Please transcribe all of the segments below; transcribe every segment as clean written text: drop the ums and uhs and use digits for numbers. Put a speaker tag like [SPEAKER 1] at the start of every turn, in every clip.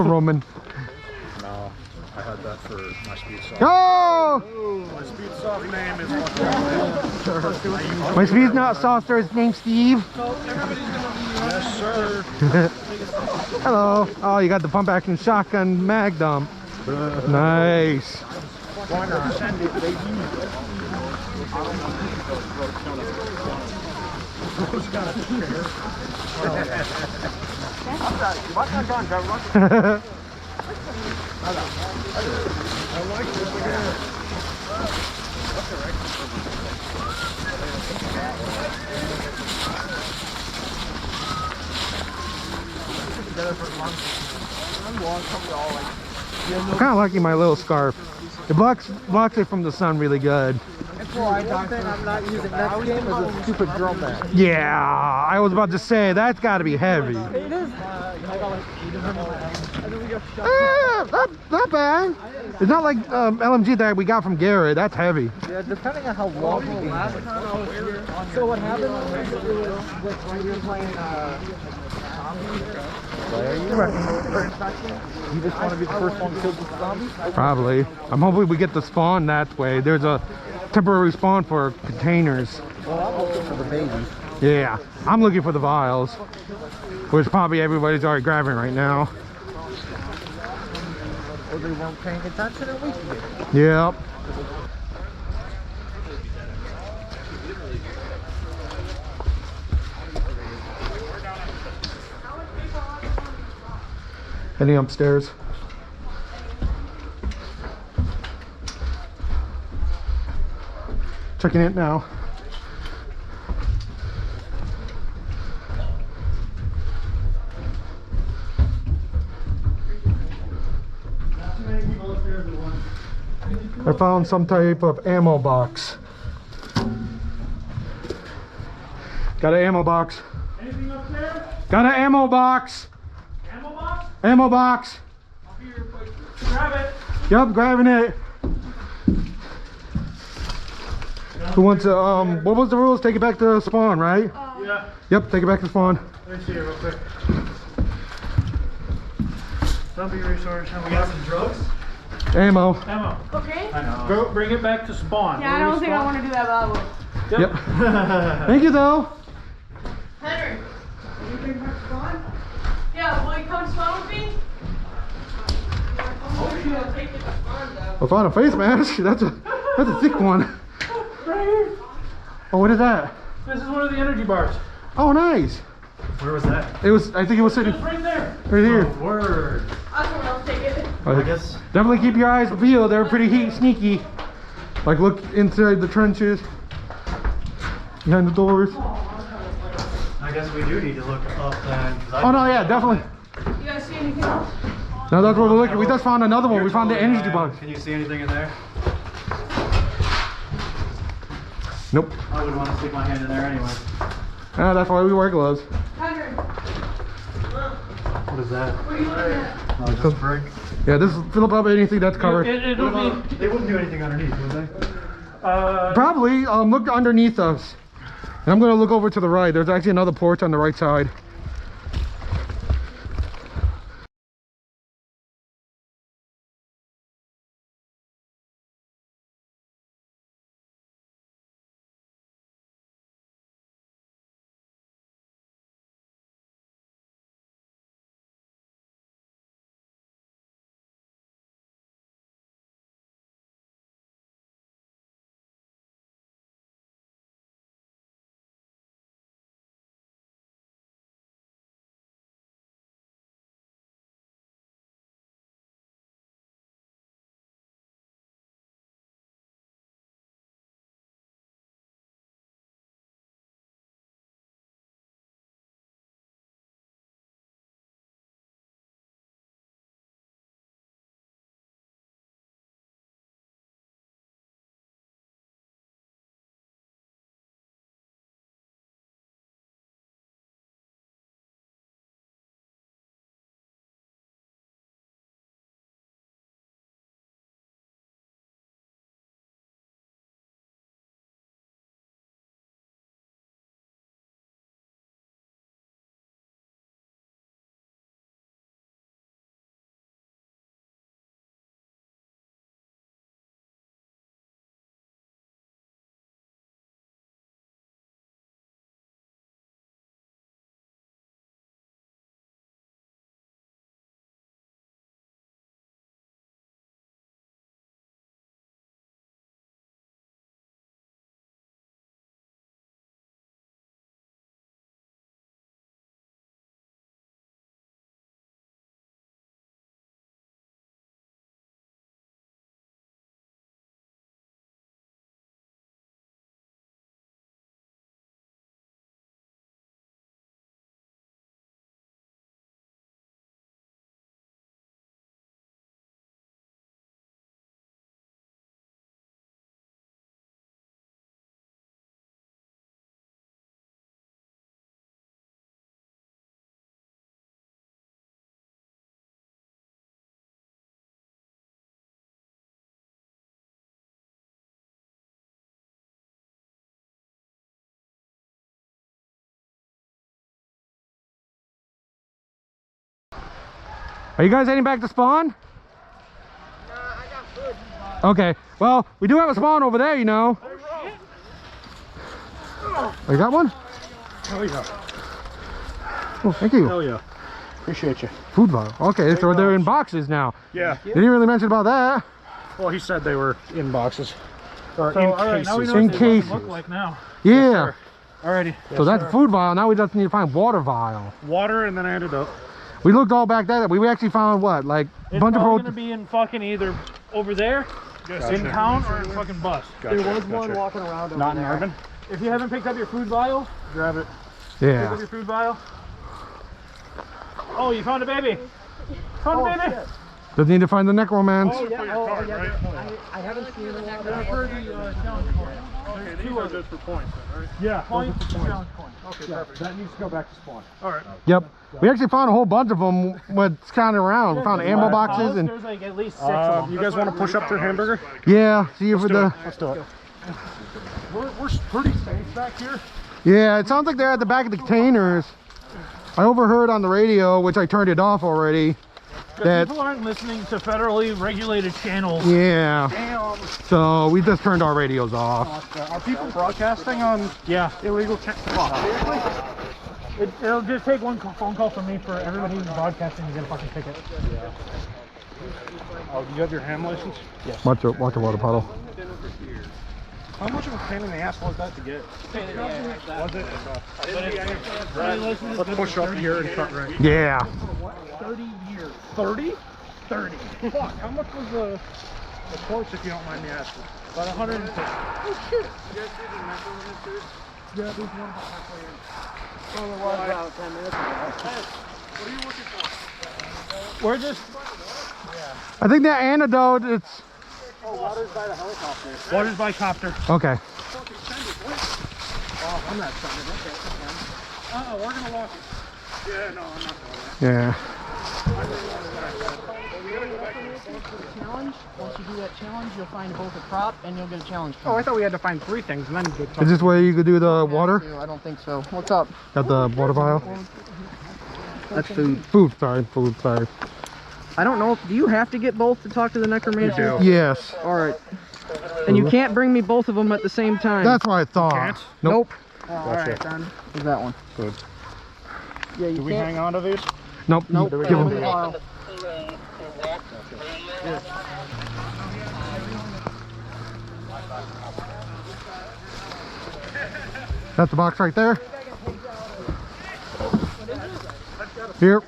[SPEAKER 1] Roman.
[SPEAKER 2] No, I had that for my speed soft.
[SPEAKER 1] Oh!
[SPEAKER 2] My speed soft name is
[SPEAKER 1] My speed's not soft, sir. His name's Steve.
[SPEAKER 2] Yes, sir.
[SPEAKER 1] Hello. Oh, you got the pump action shotgun mag dump. Nice.
[SPEAKER 2] Why not? Send it, baby. Who's got a chair? I like this again.
[SPEAKER 1] I'm kind of liking my little scarf. It blocks it from the sun really good.
[SPEAKER 3] One thing I'm not using next game is a stupid drum mat.
[SPEAKER 1] Yeah, I was about to say that's got to be heavy.
[SPEAKER 3] It is.
[SPEAKER 1] Not bad. It's not like LMG that we got from Garrett. That's heavy.
[SPEAKER 3] Yeah, depending on how long the game is. So what happened was when you're playing you just want to be the first one killed with the zombies?
[SPEAKER 1] Probably. I'm hoping we get the spawn that way. There's a temporary spawn for containers.
[SPEAKER 3] Well, I'm looking for the babies.
[SPEAKER 1] Yeah, I'm looking for the vials, which probably everybody's already grabbing right now.
[SPEAKER 3] Or they weren't paying attention a week ago.
[SPEAKER 1] Yep. Any upstairs? Checking it now. I found some type of ammo box. Got an ammo box.
[SPEAKER 4] Anything up there?
[SPEAKER 1] Got an ammo box.
[SPEAKER 4] Ammo box?
[SPEAKER 1] Ammo box.
[SPEAKER 4] I'll be here quick. Grab it.
[SPEAKER 1] Yep, grabbing it. Who wants to, what was the rules? Take it back to spawn, right?
[SPEAKER 4] Yeah.
[SPEAKER 1] Yep, take it back to spawn.
[SPEAKER 4] Let me see it real quick. Zombie resource. And we got some drugs?
[SPEAKER 1] Ammo.
[SPEAKER 4] Ammo.
[SPEAKER 5] Okay.
[SPEAKER 4] I know. Go bring it back to spawn.
[SPEAKER 5] Yeah, I don't think I want to do that, but I will.
[SPEAKER 1] Yep. Thank you, though.
[SPEAKER 5] Henry, will you bring back spawn? Yeah, will you come spawn with me? I'll take it to spawn, though.
[SPEAKER 1] I found a face mask. That's a thick one.
[SPEAKER 4] Right here.
[SPEAKER 1] Oh, what is that?
[SPEAKER 4] This is one of the energy bars.
[SPEAKER 1] Oh, nice.
[SPEAKER 4] Where was that?
[SPEAKER 1] It was. I think it was sitting
[SPEAKER 4] It's right there.
[SPEAKER 1] right here.
[SPEAKER 4] Oh, word.
[SPEAKER 5] Someone else take it.
[SPEAKER 4] I guess.
[SPEAKER 1] Definitely keep your eyes peeled. They're pretty sneaky. Like look inside the trenches, behind the doors.
[SPEAKER 4] I guess we do need to look up then.
[SPEAKER 1] Oh no, yeah, definitely.
[SPEAKER 5] You guys see anything else?
[SPEAKER 1] No, that's what we're looking. We just found another one. We found the energy box.
[SPEAKER 4] Can you see anything in there?
[SPEAKER 1] Nope.
[SPEAKER 4] I wouldn't want to stick my hand in there anyway.
[SPEAKER 1] Ah, that's why we wear gloves.
[SPEAKER 5] Henry,
[SPEAKER 4] What is that?
[SPEAKER 5] what are you looking at?
[SPEAKER 4] Oh, just brick.
[SPEAKER 1] Yeah, this is fill up anything that's covered.
[SPEAKER 4] It'll be. They wouldn't do anything underneath, would they?
[SPEAKER 1] Probably. Look underneath us. And I'm gonna look over to the right. There's actually another porch on the right side. Are you guys heading back to spawn?
[SPEAKER 3] I got food.
[SPEAKER 1] Okay. Well, we do have a spawn over there, you know. Oh, you got one?
[SPEAKER 2] Oh yeah.
[SPEAKER 1] Oh, thank you.
[SPEAKER 2] Hell yeah. Appreciate you.
[SPEAKER 1] Food vial. Okay, so they're in boxes now.
[SPEAKER 2] Yeah.
[SPEAKER 1] They didn't really mention about that.
[SPEAKER 2] Well, he said they were in boxes. Or
[SPEAKER 6] So,
[SPEAKER 2] in
[SPEAKER 6] all right, now we
[SPEAKER 2] cases.
[SPEAKER 6] know
[SPEAKER 1] In
[SPEAKER 6] what they
[SPEAKER 1] cases.
[SPEAKER 6] look like now.
[SPEAKER 1] Yeah.
[SPEAKER 6] Alrighty.
[SPEAKER 1] So that's a food vial. Now we just need to find water vial.
[SPEAKER 2] Water, and then I ended up.
[SPEAKER 1] We looked all back there. We actually found what? Like a
[SPEAKER 6] It's
[SPEAKER 1] bunch of
[SPEAKER 6] probably gonna be in fucking either over there,
[SPEAKER 2] Gotcha.
[SPEAKER 6] in town, or in fucking bus.
[SPEAKER 2] Gotcha,
[SPEAKER 3] There was one
[SPEAKER 2] gotcha.
[SPEAKER 3] walking around over
[SPEAKER 2] Not in
[SPEAKER 3] there.
[SPEAKER 2] urban.
[SPEAKER 6] If you haven't picked up your food vial, grab it. Pick up
[SPEAKER 1] Yeah.
[SPEAKER 6] your food vial. Oh, you found a baby. Found a baby.
[SPEAKER 3] Shit.
[SPEAKER 1] Just need to find the necromance.
[SPEAKER 3] Oh, yeah. I haven't seen it in a while.
[SPEAKER 6] They're for the challenge point.
[SPEAKER 2] Okay, these are just for points, then, right?
[SPEAKER 6] Yeah, points, challenge point.
[SPEAKER 2] Okay, perfect. That needs to go back to spawn.
[SPEAKER 6] All right.
[SPEAKER 1] Yep. We actually found a whole bunch of them with kind of around. We found ammo boxes and
[SPEAKER 6] There's like at least 6 of them.
[SPEAKER 2] You guys want to push up to hamburger?
[SPEAKER 1] yeah. See if the
[SPEAKER 2] Let's do it. We're pretty safe back here.
[SPEAKER 1] yeah. It sounds like they're at the back of the containers. I overheard on the radio, which I turned it off already. That
[SPEAKER 6] People aren't listening to federally regulated channels.
[SPEAKER 1] yeah.
[SPEAKER 2] Damn.
[SPEAKER 1] So we just turned our radios off.
[SPEAKER 2] Are people broadcasting on
[SPEAKER 6] Yeah.
[SPEAKER 2] illegal
[SPEAKER 6] It'll just take one phone call from me for everybody who's broadcasting to get a fucking ticket.
[SPEAKER 2] Oh, you have your ham license?
[SPEAKER 1] Watch the water puddle.
[SPEAKER 2] How much of a pain in the ass was that to get? Was it? Let's push up here and cut right.
[SPEAKER 1] Yeah.
[SPEAKER 6] 30 years.
[SPEAKER 2] 30?
[SPEAKER 6] 30.
[SPEAKER 2] Fuck, how much was the course, if you don't mind me asking?
[SPEAKER 6] About 150.
[SPEAKER 2] Oh shit!
[SPEAKER 6] Yeah, there's one halfway in.
[SPEAKER 3] Oh, there was about 10 minutes ago.
[SPEAKER 2] What are you looking for?
[SPEAKER 6] We're just
[SPEAKER 1] I think that antidote. It's
[SPEAKER 2] Oh, water's by the helicopter.
[SPEAKER 6] waters by copter.
[SPEAKER 1] okay.
[SPEAKER 2] Fucking send it, wait. Oh, I'm not sending it. Okay, we're gonna walk it. Yeah, no, I'm not going
[SPEAKER 1] Yeah.
[SPEAKER 3] Challenge. Once you do that challenge, you'll find both a prop and you'll get a challenge.
[SPEAKER 2] Oh, I thought we had to find 3 things and then do
[SPEAKER 1] Is this where you could do the water?
[SPEAKER 3] I don't think so. What's up?
[SPEAKER 1] Got the water vial?
[SPEAKER 3] That's food.
[SPEAKER 1] Food, sorry. Food, sorry.
[SPEAKER 3] I don't know. Do you have to get both to talk to the necromancer?
[SPEAKER 1] Yes.
[SPEAKER 3] All right. And you can't bring me both of them at the same time.
[SPEAKER 1] That's what I thought.
[SPEAKER 2] Can't?
[SPEAKER 1] Nope.
[SPEAKER 3] Oh, all right, then. Where's that one?
[SPEAKER 2] Good.
[SPEAKER 3] Yeah, you
[SPEAKER 2] Do we
[SPEAKER 3] can't.
[SPEAKER 2] hang on to these?
[SPEAKER 1] Nope.
[SPEAKER 3] Nope.
[SPEAKER 1] Give
[SPEAKER 3] Put 'em in
[SPEAKER 1] him.
[SPEAKER 3] the pile.
[SPEAKER 1] That's the box right there. Here.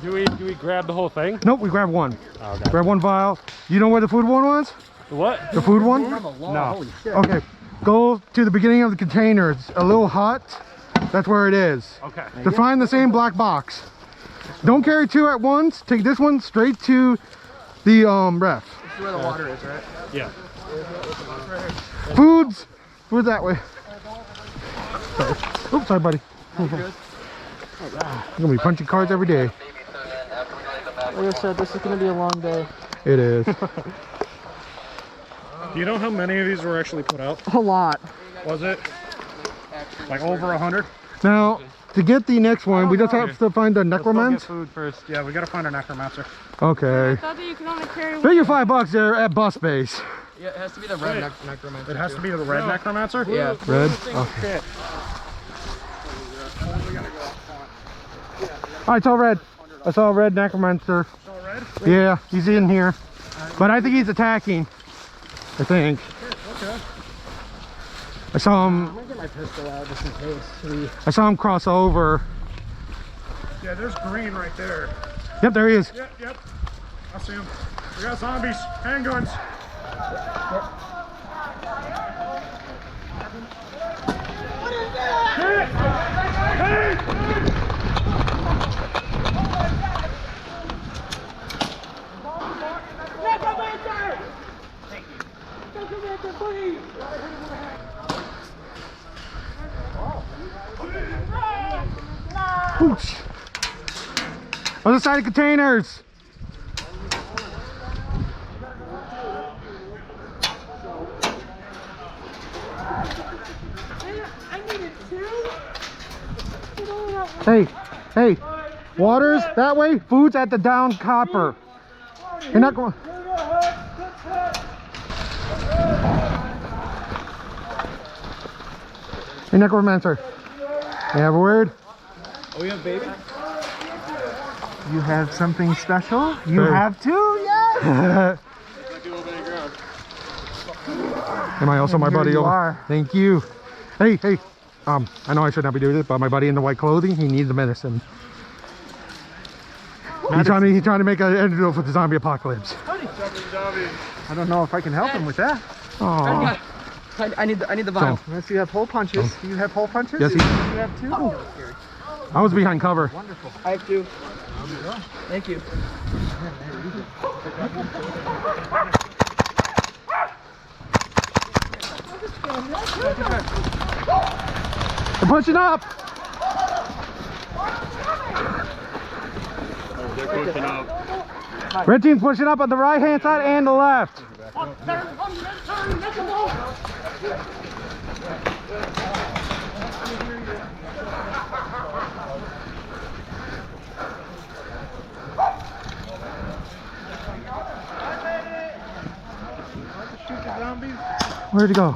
[SPEAKER 2] Do we grab the whole thing?
[SPEAKER 1] Nope, we grabbed one.
[SPEAKER 2] Okay.
[SPEAKER 1] Grab one vial. You know where the food one was?
[SPEAKER 2] What?
[SPEAKER 1] The food one?
[SPEAKER 2] No.
[SPEAKER 1] Okay. Go to the beginning of the container. It's a little hut. That's where it is.
[SPEAKER 2] Okay.
[SPEAKER 1] To find the same black box. Don't carry 2 at once. Take this one straight to the ref.
[SPEAKER 3] This is where the water is, right?
[SPEAKER 2] Yeah.
[SPEAKER 1] Food's that way. Sorry. Oops, sorry, buddy. You're gonna be punching cards every day.
[SPEAKER 3] Like I said, this is going to be a long day.
[SPEAKER 1] It is.
[SPEAKER 2] Do you know how many of these were actually put out?
[SPEAKER 3] A lot.
[SPEAKER 2] Was it? Like over 100?
[SPEAKER 1] Now, to get the next one, we just have to find the
[SPEAKER 2] Let's go get
[SPEAKER 1] necromance.
[SPEAKER 2] food first. Yeah, we gotta find a necromancer.
[SPEAKER 1] Okay.
[SPEAKER 5] I thought that you could only carry one.
[SPEAKER 1] Figure $5 there at bus base.
[SPEAKER 3] Yeah, it has to be the red necromancer.
[SPEAKER 2] It has to be the red necromancer?
[SPEAKER 3] Yeah.
[SPEAKER 1] Red. Okay.
[SPEAKER 2] Shit.
[SPEAKER 1] I saw red. I saw a red necromancer.
[SPEAKER 2] All red?
[SPEAKER 1] Yeah, he's in here. But I think he's attacking. I think.
[SPEAKER 2] Okay.
[SPEAKER 1] I saw him.
[SPEAKER 3] I'm going to get my pistol out just in case.
[SPEAKER 1] I saw him cross over.
[SPEAKER 2] Yeah, there's green right there.
[SPEAKER 1] Yep, there he is.
[SPEAKER 2] Yep. I see him. We got zombies. Handguns.
[SPEAKER 1] Ooch. Other side of containers.
[SPEAKER 5] I needed 2.
[SPEAKER 1] Hey, hey, Water's that way. Food's at the down copper. You're not going. Hey, necromancer. You have a word?
[SPEAKER 3] Oh, you have baby? You have something special? You
[SPEAKER 1] Hey.
[SPEAKER 3] have two? Yes!
[SPEAKER 1] Am I also my
[SPEAKER 3] Here
[SPEAKER 1] buddy?
[SPEAKER 3] you
[SPEAKER 1] over?
[SPEAKER 3] are.
[SPEAKER 1] Thank you. Hey, hey. I know I should not be doing this, but my buddy in the white clothing, he needs the medicine. He's trying to make an antidote for the zombie apocalypse.
[SPEAKER 3] I don't know if I can help him with that.
[SPEAKER 1] Oh.
[SPEAKER 3] I need the vial. Unless you have hole punches. Do you have hole punches?
[SPEAKER 1] Yes,
[SPEAKER 3] you have two?
[SPEAKER 1] I was behind cover.
[SPEAKER 3] Wonderful. I have two. Thank you.
[SPEAKER 1] I'm pushing up. Red team's pushing up on the right hand side and the left. Where'd he go?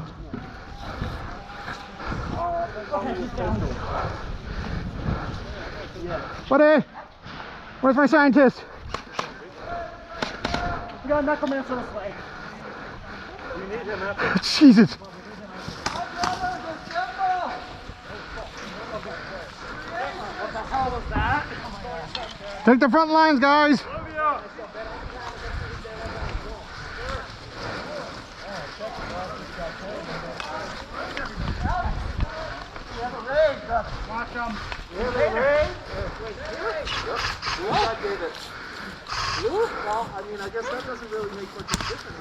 [SPEAKER 1] Buddy, where's my scientist?
[SPEAKER 6] We got a necromancer this way.
[SPEAKER 1] Jesus.
[SPEAKER 6] What the hell was that?
[SPEAKER 1] Take the front lines, guys.
[SPEAKER 6] Watch them.
[SPEAKER 3] Well, I mean, I guess that doesn't really make much difference.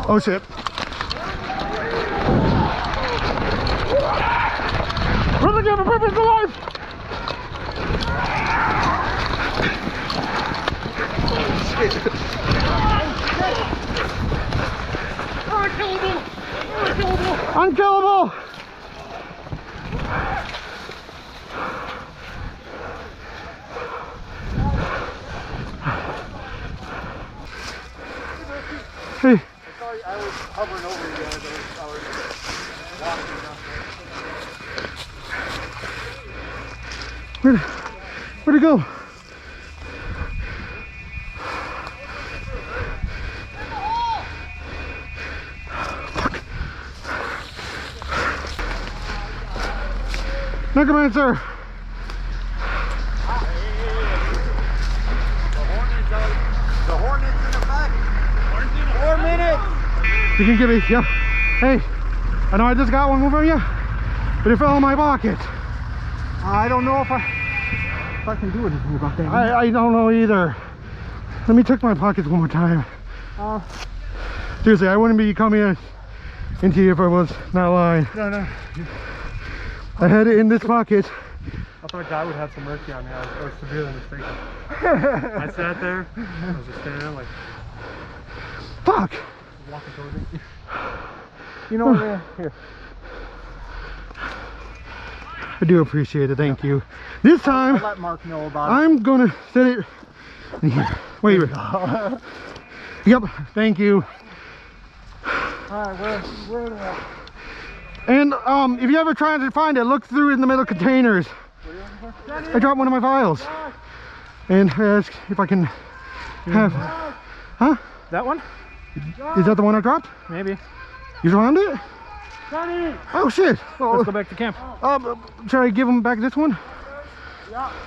[SPEAKER 1] Oh shit. Run again, the purpose of life. Unkillable! Hey.
[SPEAKER 3] Sorry, I was hovering over you guys. I was walking.
[SPEAKER 1] Where'd he go? Necromancer!
[SPEAKER 3] The Hornet's in effect. 4 minutes.
[SPEAKER 1] You can give me, yeah. Hey, I know I just got one from you, but it fell in my pocket.
[SPEAKER 3] I don't know if I can do anything about that.
[SPEAKER 1] I don't know either. Let me check my pockets one more time. Seriously, I wouldn't be coming into you if I was not lying.
[SPEAKER 6] No.
[SPEAKER 1] I had it in this pocket.
[SPEAKER 6] I thought God would have some mercy on me. I was severely mistaken. I sat there. I was just standing there like,
[SPEAKER 1] Fuck!
[SPEAKER 6] walking towards me.
[SPEAKER 3] You know what? Here.
[SPEAKER 1] I do appreciate it, thank you. This
[SPEAKER 3] I'll
[SPEAKER 1] time,
[SPEAKER 3] let Mark know about
[SPEAKER 1] I'm gonna set it in here. Wait. Yep, thank you.
[SPEAKER 3] it. Alright, where are they?
[SPEAKER 1] And if you ever try to find it, look through in the middle containers. I dropped one of my files. And ask if I can have. Huh?
[SPEAKER 6] That one?
[SPEAKER 1] Is that the one I dropped?
[SPEAKER 6] Maybe.
[SPEAKER 1] You found it?
[SPEAKER 6] Johnny!
[SPEAKER 1] Oh shit!
[SPEAKER 6] Let's go back to camp.
[SPEAKER 1] Should I give him back this one?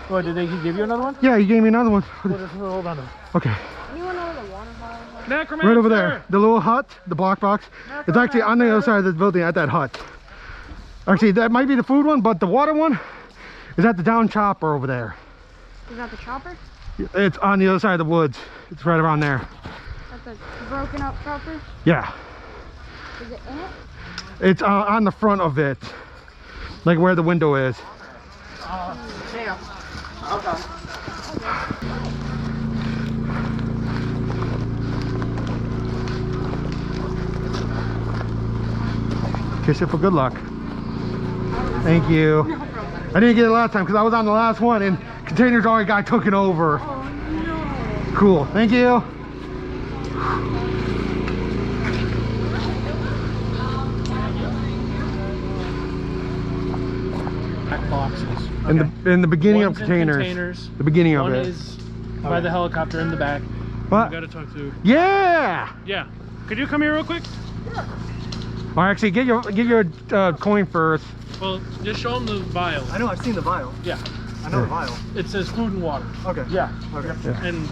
[SPEAKER 6] Oh, did they give you another one?
[SPEAKER 1] Yeah, he gave me another one.
[SPEAKER 6] Hold on.
[SPEAKER 1] Okay.
[SPEAKER 5] Anyone know where the water bottle is?
[SPEAKER 6] Necromancer!
[SPEAKER 1] Right over there. The little hut, the block box. It's actually on the other side of this building at that hut. Actually, that might be the food one, but the water one is at the down chopper over there.
[SPEAKER 5] Is that the chopper?
[SPEAKER 1] It's on the other side of the woods. It's right around there.
[SPEAKER 5] That's a broken up chopper?
[SPEAKER 1] Yeah.
[SPEAKER 5] Is it in it?
[SPEAKER 1] It's on the front of it. Like where the window is.
[SPEAKER 3] Camp. Okay.
[SPEAKER 1] Kiss it for good luck. Thank you. I didn't get it last time because I was on the last one and containers already got taken over.
[SPEAKER 5] Oh no.
[SPEAKER 1] Cool. Thank you.
[SPEAKER 2] Back boxes.
[SPEAKER 1] In the beginning
[SPEAKER 2] One's
[SPEAKER 1] of
[SPEAKER 2] in
[SPEAKER 1] containers. The beginning of
[SPEAKER 2] One
[SPEAKER 1] it.
[SPEAKER 2] is by the helicopter in the back.
[SPEAKER 1] What?
[SPEAKER 2] Gotta talk to.
[SPEAKER 1] Yeah.
[SPEAKER 2] Yeah. Could you come here real quick?
[SPEAKER 1] Or actually, get your coin first.
[SPEAKER 2] Well, just show them the vial.
[SPEAKER 3] I know, I've seen the vial.
[SPEAKER 2] Yeah.
[SPEAKER 3] I know the vial.
[SPEAKER 2] It says food and water.
[SPEAKER 3] Okay.
[SPEAKER 2] Yeah.
[SPEAKER 3] Okay.
[SPEAKER 1] Yeah.
[SPEAKER 2] And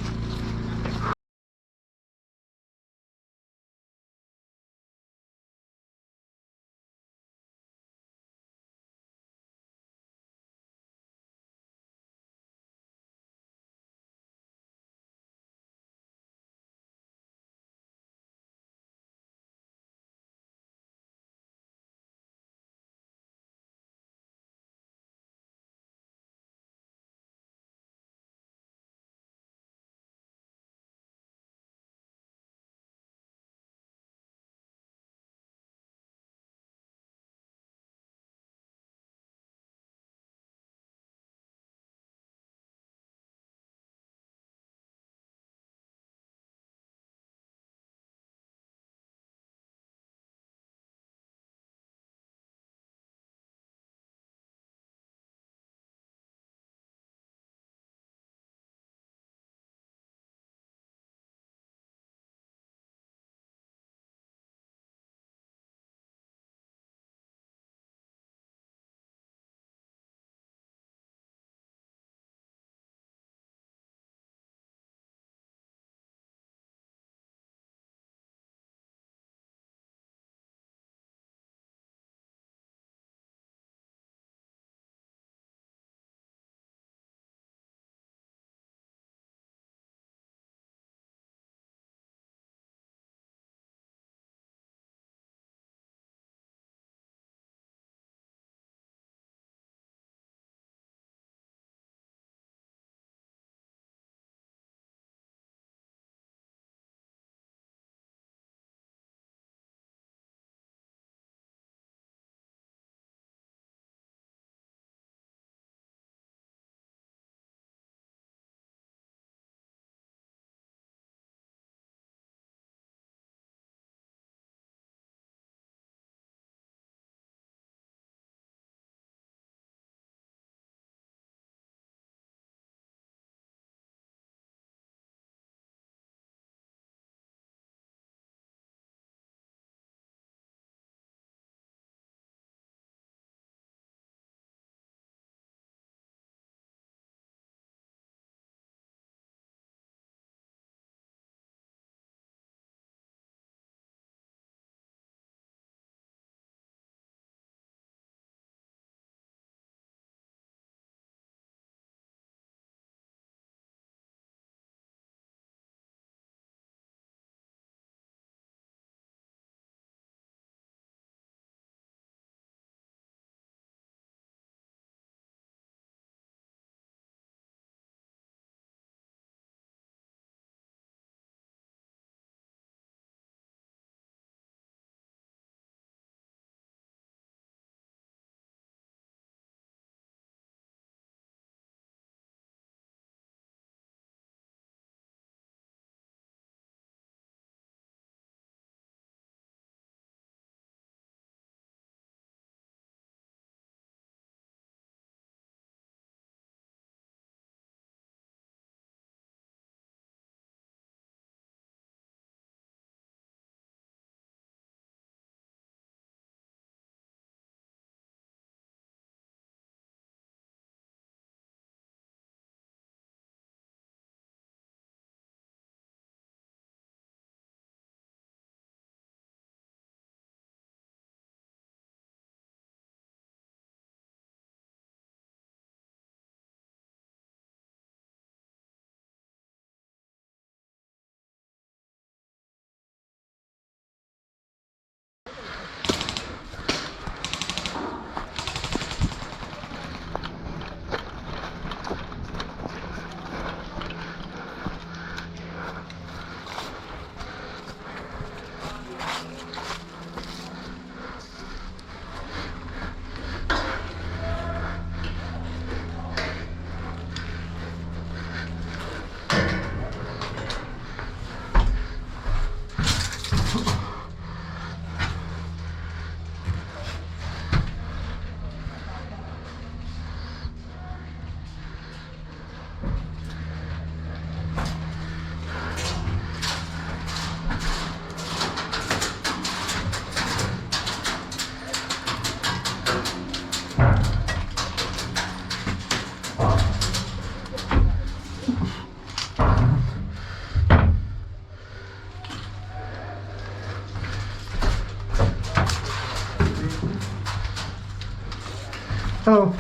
[SPEAKER 1] Oh.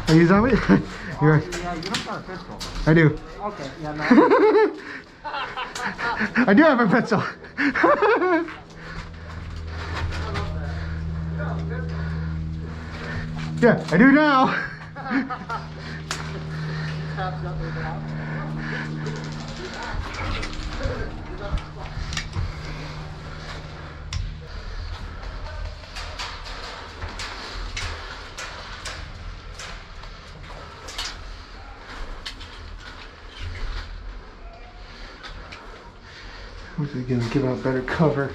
[SPEAKER 1] Are you zombie? You're right.
[SPEAKER 3] Yeah, you don't got a pistol.
[SPEAKER 1] I do.
[SPEAKER 3] Okay, yeah, no.
[SPEAKER 1] I do have a pencil. Yeah, I do now. Who's he gonna give out better cover?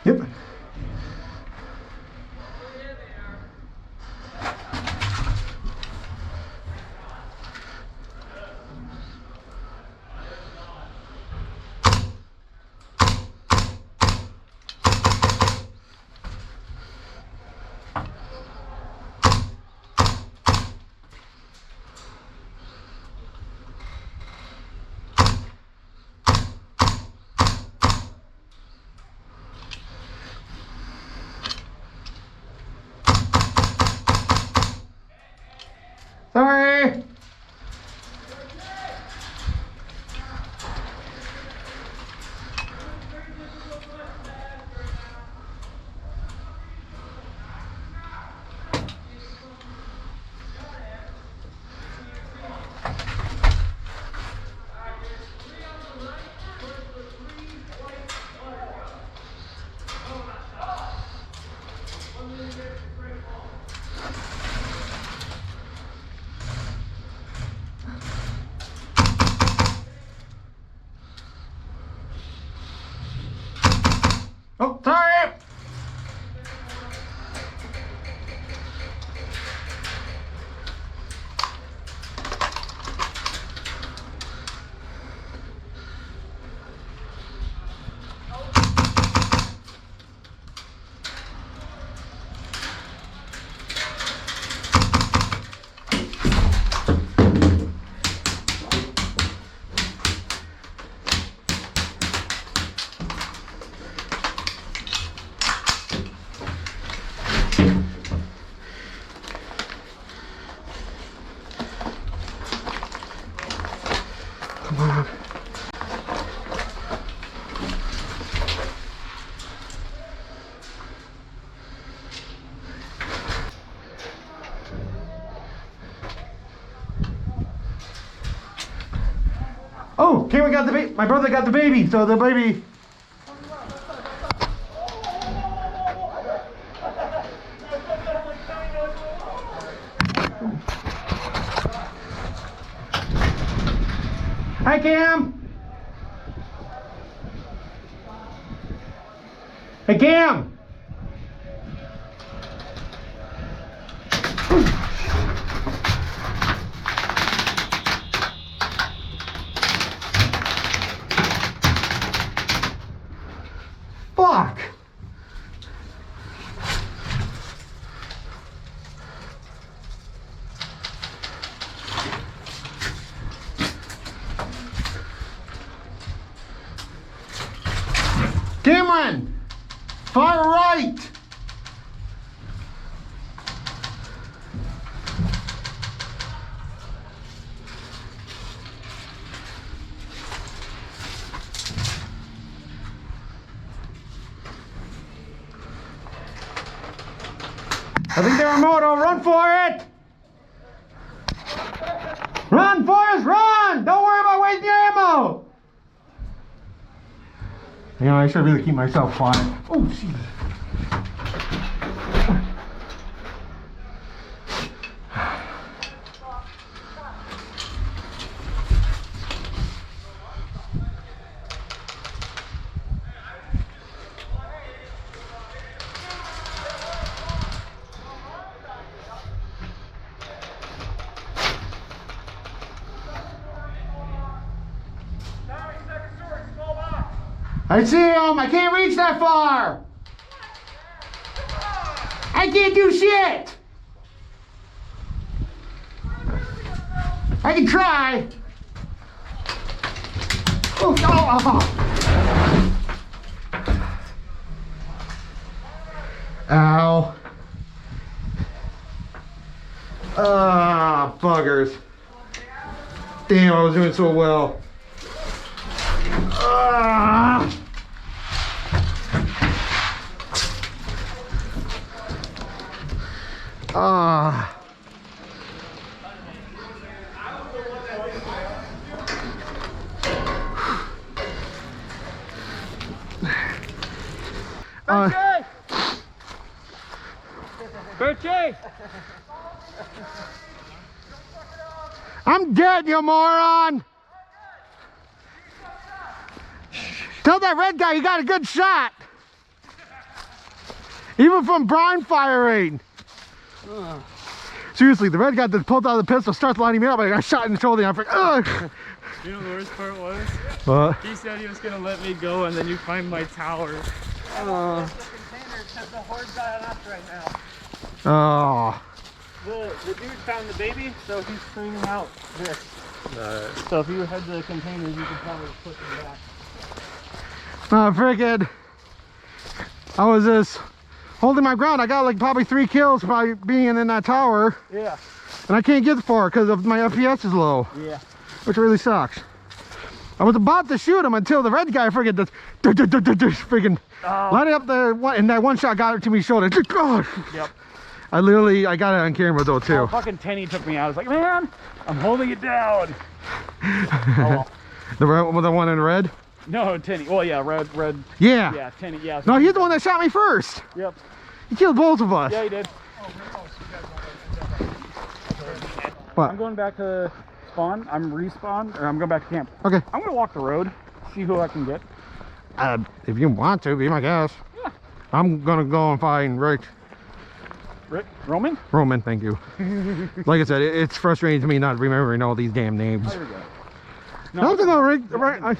[SPEAKER 1] Yep. Sorry. Oh, sorry. Come on. Oh, Cameron got the baby. My brother got the baby, so the baby. Hi, Cam. Hey, Cam. Fuck. Cameron! Far right! I think they're remote. I'll run for it! Run, Forrest, run! Don't worry about wasting your ammo! You know, I should really keep myself quiet. Oh, jeez. I see him. I can't reach that far. I can't do shit. I can try. Oh, ow. Ah, buggers. Damn, I was doing so well. Ah. Ah.
[SPEAKER 2] Bertie!
[SPEAKER 1] I'm dead, you moron! Tell that red guy you got a good shot. Even from blind firing. Seriously, the red guy that pulled out the pistol starts lining me up. I got shot in the shoulder. And I'm like, ugh.
[SPEAKER 6] You know the worst part was?
[SPEAKER 1] What?
[SPEAKER 6] He said he was gonna let me go, and then you climbed my tower.
[SPEAKER 3] The container because the horde's on us right now.
[SPEAKER 1] Oh.
[SPEAKER 2] The dude found the baby, so he's cleaning out this. So if you had the containers, you could probably put them back.
[SPEAKER 1] Oh, frickin'. I was just holding my ground. I got like probably 3 kills by being in that tower.
[SPEAKER 2] Yeah.
[SPEAKER 1] And I can't get far because of my FPS is low.
[SPEAKER 2] Yeah.
[SPEAKER 1] Which really sucks. I was about to shoot him until the red guy friggin' just friggin' lining up the one, and that one shot got it to me shoulder.
[SPEAKER 2] Yep.
[SPEAKER 1] I got it on camera though too.
[SPEAKER 2] Oh, fucking Tenny took me out. I was like, man, I'm holding it down. Oh, well.
[SPEAKER 1] The one in red?
[SPEAKER 2] No, Tenny. Well, yeah, red.
[SPEAKER 1] Yeah.
[SPEAKER 2] Yeah, Tenny. Yeah.
[SPEAKER 1] No, he's the one that shot me first.
[SPEAKER 2] Yep.
[SPEAKER 1] He killed both of us.
[SPEAKER 2] Yeah, he did.
[SPEAKER 1] What?
[SPEAKER 2] I'm going back to spawn. I'm respawn, or I'm going back to camp.
[SPEAKER 1] Okay.
[SPEAKER 2] I'm gonna walk the road, see who I can get.
[SPEAKER 1] If you want to, be my guest.
[SPEAKER 2] Yeah.
[SPEAKER 1] I'm gonna go and find Rick.
[SPEAKER 2] Roman?
[SPEAKER 1] Roman, thank you. Like I said, it's frustrating to me not remembering all these damn names.
[SPEAKER 2] There we go.
[SPEAKER 1] I'm gonna Rick.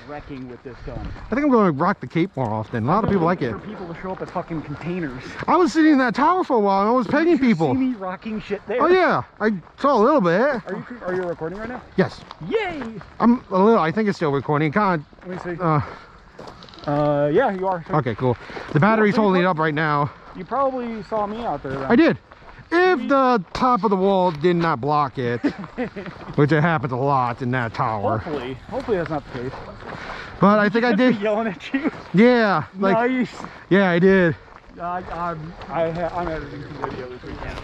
[SPEAKER 2] Wrecking with this gun.
[SPEAKER 1] I think I'm going to rock the cape more often. A lot of people like it.
[SPEAKER 2] For people to show up at fucking containers.
[SPEAKER 1] I was sitting in that tower for a while and I was pegging people.
[SPEAKER 2] See me rocking shit there.
[SPEAKER 1] Oh yeah, I saw a little bit.
[SPEAKER 2] Are you recording right now?
[SPEAKER 1] Yes.
[SPEAKER 2] Yay!
[SPEAKER 1] I'm a little. I think it's still recording. Kind
[SPEAKER 2] Let me see.
[SPEAKER 1] of.
[SPEAKER 2] Yeah, you are.
[SPEAKER 1] Okay, cool. The battery's holding it up right now.
[SPEAKER 2] You probably saw me out there then.
[SPEAKER 1] I did. If the top of the wall did not block it, which it happens a lot in that tower.
[SPEAKER 2] Hopefully that's not the case.
[SPEAKER 1] But I think I did.
[SPEAKER 2] Yelling at you.
[SPEAKER 1] Yeah. Like.
[SPEAKER 2] Nice.
[SPEAKER 1] Yeah, I did.
[SPEAKER 2] I'm editing some video this weekend.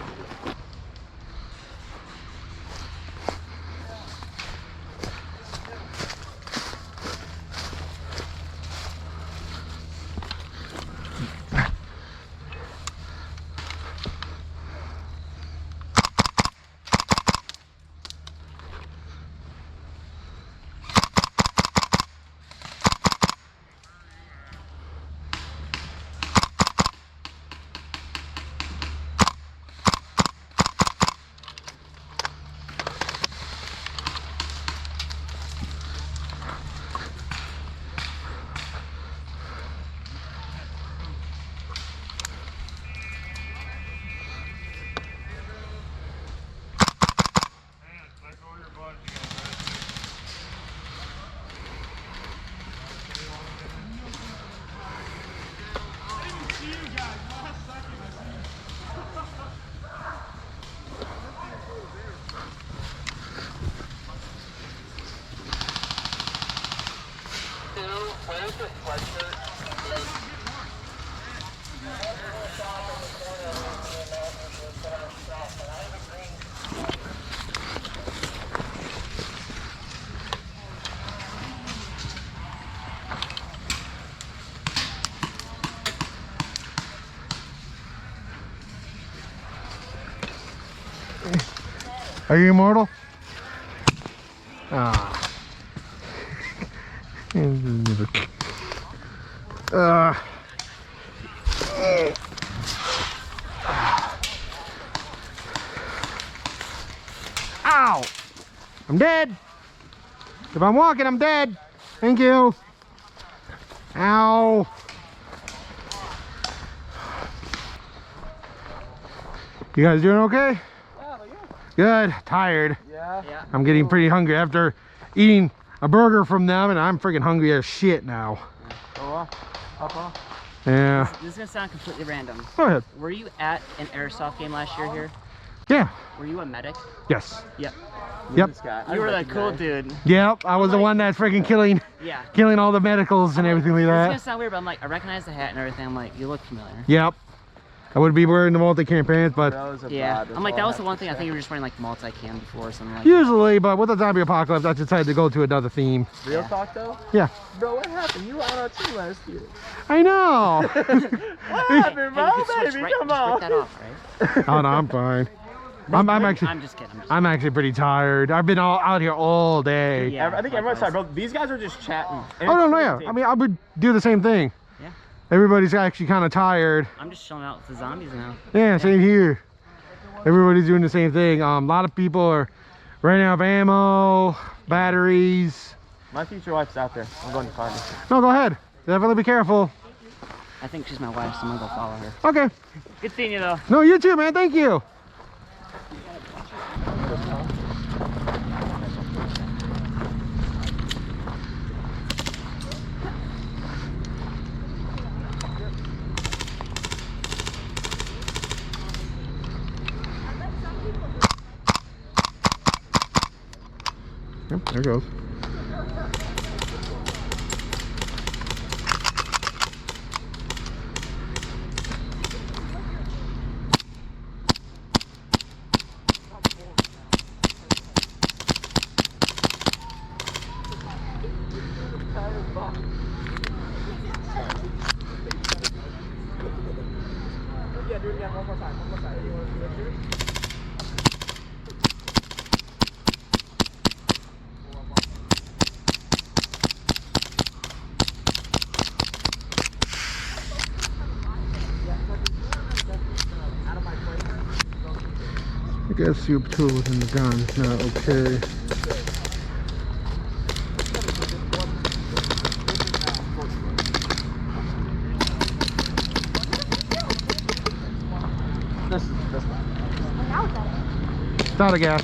[SPEAKER 1] Are you immortal? Ah. Ow! I'm dead. If I'm walking, I'm dead. Thank you. Ow. You guys doing okay? Good. Tired.
[SPEAKER 3] Yeah.
[SPEAKER 1] I'm getting pretty hungry after eating a burger from them, and I'm freaking hungry as shit now. Yeah.
[SPEAKER 7] This is gonna sound completely random.
[SPEAKER 1] Go ahead.
[SPEAKER 7] Were you at an Airsoft game last year here?
[SPEAKER 1] Yeah.
[SPEAKER 7] Were you a medic?
[SPEAKER 1] Yes.
[SPEAKER 7] Yep.
[SPEAKER 1] Yep.
[SPEAKER 7] You were the cool dude.
[SPEAKER 1] Yep. I was the one that's freaking killing all the medicals and everything like
[SPEAKER 7] It's
[SPEAKER 1] that.
[SPEAKER 7] gonna sound weird, but I'm like, I recognize the hat and everything. I'm like, you look familiar.
[SPEAKER 1] Yep. I would be wearing the multi-cam pants, but
[SPEAKER 7] Yeah. I'm like, that was the one thing. I think you were just wearing like multi-cam before or something like
[SPEAKER 1] usually, but with the zombie apocalypse, I decided to go to another theme.
[SPEAKER 3] Real talk though?
[SPEAKER 1] Yeah.
[SPEAKER 3] Bro, what happened? You were on our team last year.
[SPEAKER 1] I know.
[SPEAKER 3] What happened, bro? Baby, come on.
[SPEAKER 7] that off, right?
[SPEAKER 1] Oh no, I'm fine. I'm actually.
[SPEAKER 7] I'm just kidding.
[SPEAKER 1] I'm actually pretty tired. I've been out here all day.
[SPEAKER 7] Yeah,
[SPEAKER 3] I think everyone's tired, bro. These guys are just chatting.
[SPEAKER 1] Oh no, yeah. I mean, I would do the same thing.
[SPEAKER 7] Yeah.
[SPEAKER 1] Everybody's actually kind of tired.
[SPEAKER 7] I'm just chilling out with the zombies now.
[SPEAKER 1] Yeah, same here. Everybody's doing the same thing. A lot of people are running out of ammo, batteries.
[SPEAKER 3] My future wife's out there. I'm going to find her.
[SPEAKER 1] No, go ahead. Definitely be careful.
[SPEAKER 7] I think she's my wife, so I'm gonna go follow her.
[SPEAKER 1] Okay.
[SPEAKER 7] Good seeing you though.
[SPEAKER 1] No, you too, man. Thank you. Yep, there goes.
[SPEAKER 3] Yeah, do it again. One more time. You want to do it?
[SPEAKER 1] I guess soup tools in the gun is not okay.
[SPEAKER 3] This one.
[SPEAKER 1] It's out of gas.